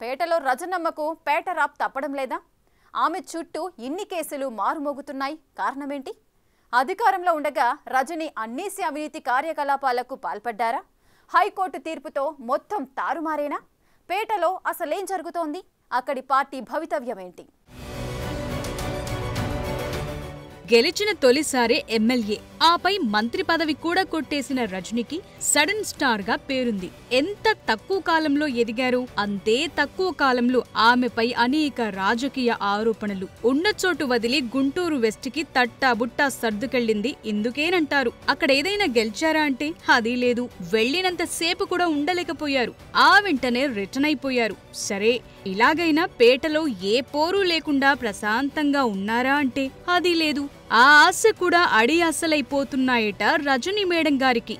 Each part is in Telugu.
పేటలో రజనమ్మకు పేట రాప్ తప్పడం లేదా? ఆమె చుట్టూ ఇన్ని కేసులు మారుమోగుతున్నాయి. కారణమేంటి? అధికారంలో ఉండగా రజని అన్నేసి అవినీతి కార్యకలాపాలకు పాల్పడ్డారా? హైకోర్టు తీర్పుతో మొత్తం తారుమారేనా? పేటలో అసలేం జరుగుతోంది? అక్కడి పార్టీ భవితవ్యమేంటి? గెలిచిన తొలిసారే ఎమ్మెల్యే, ఆపై మంత్రి పదవి కూడా కొట్టేసిన రజనికి సడన్ స్టార్ గా పేరుంది. ఎంత తక్కువ కాలంలో ఎదిగారు, అంతే తక్కువ కాలంలో ఆమెపై అనేక రాజకీయ ఆరోపణలు. ఉన్న చోటు వదిలి గుంటూరు వెస్ట్ కి తట్టాబుట్టా సర్దుకెళ్ళింది ఇందుకేనంటారు. అక్కడేదైనా గెలిచారా అంటే అదీ లేదు. వెళ్లినంత సేపు కూడా ఉండలేకపోయారు. ఆ వెంటనే రిటర్న్ అయిపోయారు. సరే, ఇలాగైనా పేటలో ఏ పోరు లేకుండా ప్రశాంతంగా ఉన్నారా అంటే అదీ లేదు. ఆ ఆశ కూడా అడియాసలైపోతున్నాయట రజనీ మేడం గారికి.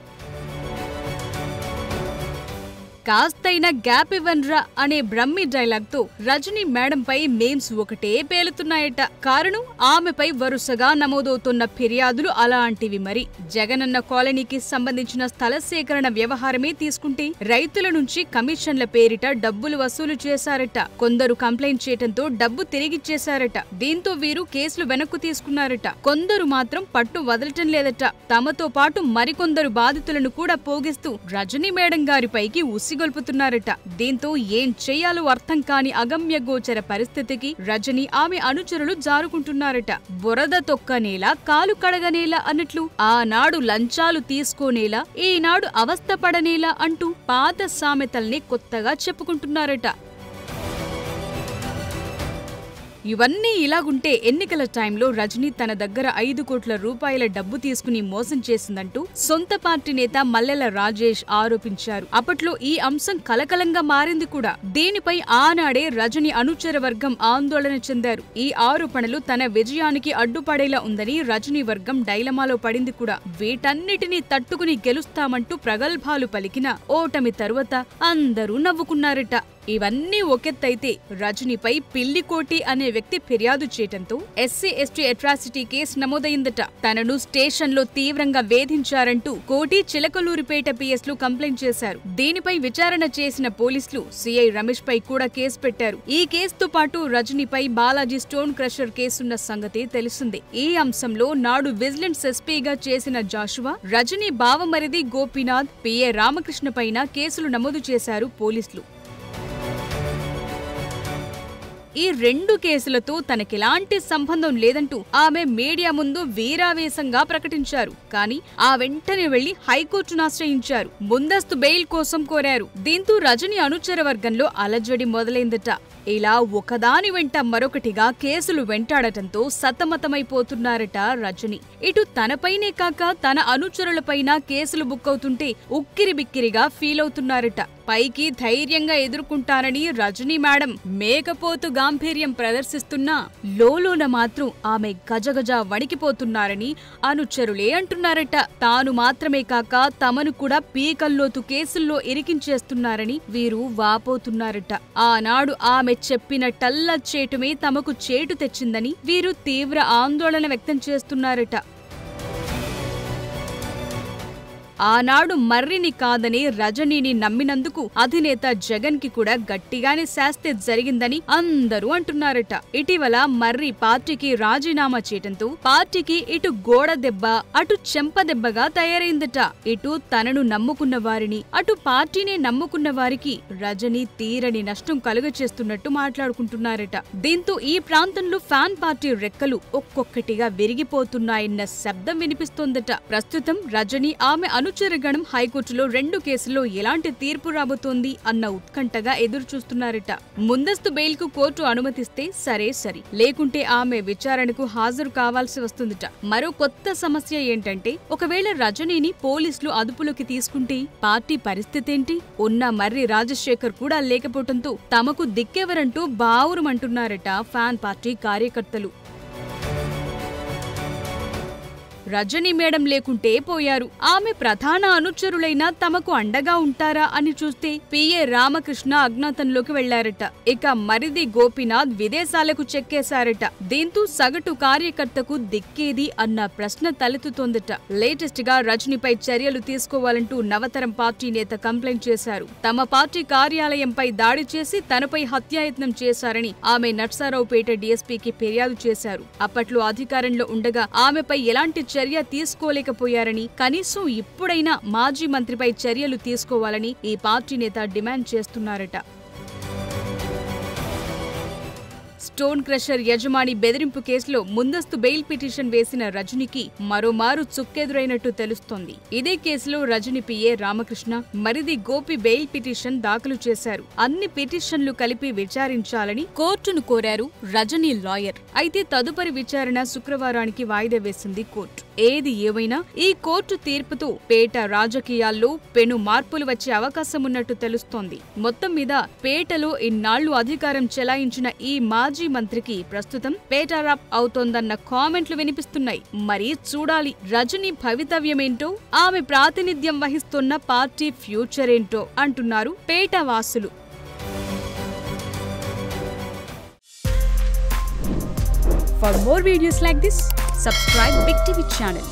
కాస్తైనా గ్యాప్ ఇవ్వన్రా అనే బ్రహ్మి డైలాగ్ తో రజనీ మేడంపై మేమ్స్ ఒకటే పేలుతున్నాయట. కారణం, ఆమెపై వరుసగా నమోదవుతున్న ఫిర్యాదులు అలాంటివి. మరి జగనన్న కాలనీకి సంబంధించిన స్థల సేకరణ వ్యవహారమే తీసుకుంటే రైతుల నుంచి కమిషన్ల పేరిట డబ్బులు వసూలు చేశారట. కొందరు కంప్లైంట్ చేయడంతో డబ్బు తిరిగిచ్చేశారట. దీంతో వీరు కేసులు వెనక్కు తీసుకున్నారట. కొందరు మాత్రం పట్టు వదలటం లేదట. తమతో పాటు మరికొందరు బాధితులను కూడా పోగిస్తూ రజనీ మేడం గారిపైకి గొల్పుతున్నారట. దీంతో ఏం చెయ్యాలో అర్థం కాని అగమ్య గోచర పరిస్థితికి రజని ఆమె అనుచరులు జారుకుంటున్నారట. బురద తొక్కనేలా కాలు కడగనేలా అన్నట్లు ఆనాడు లంచాలు తీసుకోనేలా, ఈనాడు అవస్థపడనేలా అంటూ పాత సామెతల్ని కొత్తగా చెప్పుకుంటున్నారట. ఇవన్నీ ఇలాగుంటే ఎన్నికల టైంలో రజనీ తన దగ్గర 5 కోట్ల రూపాయల డబ్బు తీసుకుని మోసం చేసిందంటూ సొంత పార్టీ నేత మల్లెల రాజేష్ ఆరోపించారు. అప్పట్లో ఈ అంశం కలకలంగా మారింది కూడా. దీనిపై ఆనాడే రజనీ అనుచర వర్గం ఆందోళన చెందారు. ఈ ఆరోపణలు తన విజయానికి అడ్డుపడేలా ఉందని రజనీ వర్గం డైలమాలో పడింది కూడా. వీటన్నిటినీ తట్టుకుని గెలుస్తామంటూ ప్రగల్భాలు పలికిన ఓటమి తరువాత అందరూ నవ్వుకున్నారట. ఇవన్నీ ఒకెత్తైతే రజనీపై పిల్లికోటి అనే వ్యక్తి ఫిర్యాదు చేయటంతో ఎస్సీ ఎస్టీ అట్రాసిటీ కేసు నమోదైందట. తనను స్టేషన్లో తీవ్రంగా వేధించారంటూ కోటి చిలకలూరిపేట పిఎస్లు కంప్లైంట్ చేశారు. దీనిపై విచారణ చేసిన పోలీసులు సిఐ రమేష్ పై కూడా కేసు పెట్టారు. ఈ కేసుతో పాటు రజనీపై బాలాజీ స్టోన్ క్రషర్ కేసున్న సంగతి తెలిసిందే. ఈ అంశంలో నాడు విజిలెన్స్ ఎస్పీగా చేసిన జాషువా, రజనీ బావమరిది గోపీనాథ్, పిఏ రామకృష్ణ పైన కేసులు నమోదు చేశారు పోలీసులు. ఈ 2 కేసులతో తనకెలాంటి సంబంధం లేదంటూ ఆమె మీడియా ముందు వీరావేశంగా ప్రకటించారు. కానీ ఆ వెంటనే వెళ్లి హైకోర్టును ఆశ్రయించారు. ముందస్తు బెయిల్ కోసం కోరారు. దీంతో రజనీ అనుచర వర్గంలో అలజడి మొదలైందట. ఇలా ఒకదాని వెంట మరొకటిగా కేసులు వెంటాడటంతో సతమతమైపోతున్నారట రజనీ. ఇటు తనపైనే కాక తన అనుచరులపైన కేసులు బుక్ అవుతుంటే ఉక్కిరిబిక్కిరిగా ఫీల్ అవుతున్నారట. పైకి ధైర్యంగా ఎదుర్కొంటానని రజనీ మేడం మేకపోతు గాంభీర్యం ప్రదర్శిస్తున్నా లోలోన మాత్రం ఆమె గజగజ వణికిపోతున్నారని అనుచరులే అంటున్నారట. తాను మాత్రమే కాక తమను కూడా పీకల్లోతు కేసుల్లో ఇరికించేస్తున్నారని వీరు వాపోతున్నారట. ఆనాడు ఆమె చెప్పినట్టల్లా చేటుమే తమకు చేటు తెచ్చిందని వీరు తీవ్ర ఆందోళన వ్యక్తం చేస్తున్నారట. ఆనాడు మర్రిని కాదని రజనీని నమ్మినందుకు అధినేత జగన్ కి కూడా గట్టిగానే శాస్తి జరిగిందని అందరూ అంటున్నారట. ఇటీవల మర్రి పార్టీకి రాజీనామా చేయటంతో పార్టీకి ఇటు గోడ దెబ్బ, అటు చెంపదెబ్బగా తయారైందట. ఇటు తనను నమ్ముకున్న వారిని, అటు పార్టీనే నమ్ముకున్న వారికి రజనీ తీరని నష్టం కలుగచేస్తున్నట్టు మాట్లాడుకుంటున్నారట. దీంతో ఈ ప్రాంతంలో ఫ్యాన్ పార్టీ రెక్కలు ఒక్కొక్కటిగా విరిగిపోతున్నాయన్న శబ్దం వినిపిస్తోందట. ప్రస్తుతం రజనీ ఆమె అనుచరగణం హైకోర్టులో 2 కేసుల్లో ఎలాంటి తీర్పు రాబోతోంది అన్న ఉత్కంఠగా ఎదురుచూస్తున్నారట. ముందస్తు బెయిల్ కు కోర్టు అనుమతిస్తే సరే, లేకుంటే ఆమె విచారణకు హాజరు కావాల్సి వస్తుందట. మరో కొత్త సమస్య ఏంటంటే, ఒకవేళ రజనీని పోలీసులు అదుపులోకి తీసుకుంటే పార్టీ పరిస్థితేంటి? ఉన్న మర్రి రాజశేఖర్ కూడా లేకపోవడంతో తమకు దిక్కెవరంటూ బావురుమంటున్నారట ఫ్యాన్ పార్టీ కార్యకర్తలు. రజనీ మేడం లేకుంటే పోయారు. ఆమె ప్రధాన అనుచరులైన తమకు అండగా ఉంటారా అని చూస్తే పిఏ రామకృష్ణ అజ్ఞాతంలోకి వెళ్లారట. ఇక మరిది గోపీనాథ్ విదేశాలకు చెక్కేశారట. దీంతో సగటు కార్యకర్తకు దిక్కేది అన్న ప్రశ్న తలెత్తుతోందట. లేటెస్ట్ గా రజనీపై చర్యలు తీసుకోవాలంటూ నవతరం పార్టీ నేత కంప్లైంట్ చేశారు. తమ పార్టీ కార్యాలయంపై దాడి చేసి తనపై హత్యాయత్నం చేశారని ఆమె నర్సారావుపేట డీఎస్పీకి ఫిర్యాదు చేశారు. అప్పట్లో అధికారంలో ఉండగా ఆమెపై ఎలాంటి చర్య తీసుకోలేకపోయారని, కనీసం ఇప్పుడైనా మాజీ మంత్రిపై చర్యలు తీసుకోవాలని ఈ పార్టీ నేత డిమాండ్ చేస్తున్నారట. స్టోన్ క్రషర్ యజమాని బెదిరింపు కేసులో ముందస్తు బెయిల్ పిటిషన్ వేసిన రజనీకి మరోమారు చుక్కెదురైనట్టు తెలుస్తోంది. ఇదే కేసులో రజనీ పిఏ రామకృష్ణ, మరిది గోపి బెయిల్ పిటిషన్ దాఖలు చేశారు. అన్ని పిటిషన్లు కలిపి విచారించాలని కోర్టును కోరారు రజనీ లాయర్. అయితే తదుపరి విచారణ శుక్రవారానికి వాయిదా వేసింది కోర్టు. ఏది ఏమైనా ఈ కోర్టు తీర్పుతో పేట రాజకీయాల్లో పెను మార్పులు వచ్చే అవకాశం ఉన్నట్టు తెలుస్తోంది. మొత్తం మీద పేటలో ఇన్నాళ్లు అధికారం చెలాయించిన ఈ మాజీ మంత్రికి ప్రస్తుతం పేటారాప్ అవుతోందన్న కామెంట్లు వినిపిస్తున్నాయి. మరి చూడాలి రజనీ భవితవ్యమేంటో, ఆమె ప్రాతినిధ్యం వహిస్తున్న పార్టీ ఫ్యూచర్ ఏంటో అంటున్నారు పేటవాసులు. For more videos like this, subscribe Big TV channel.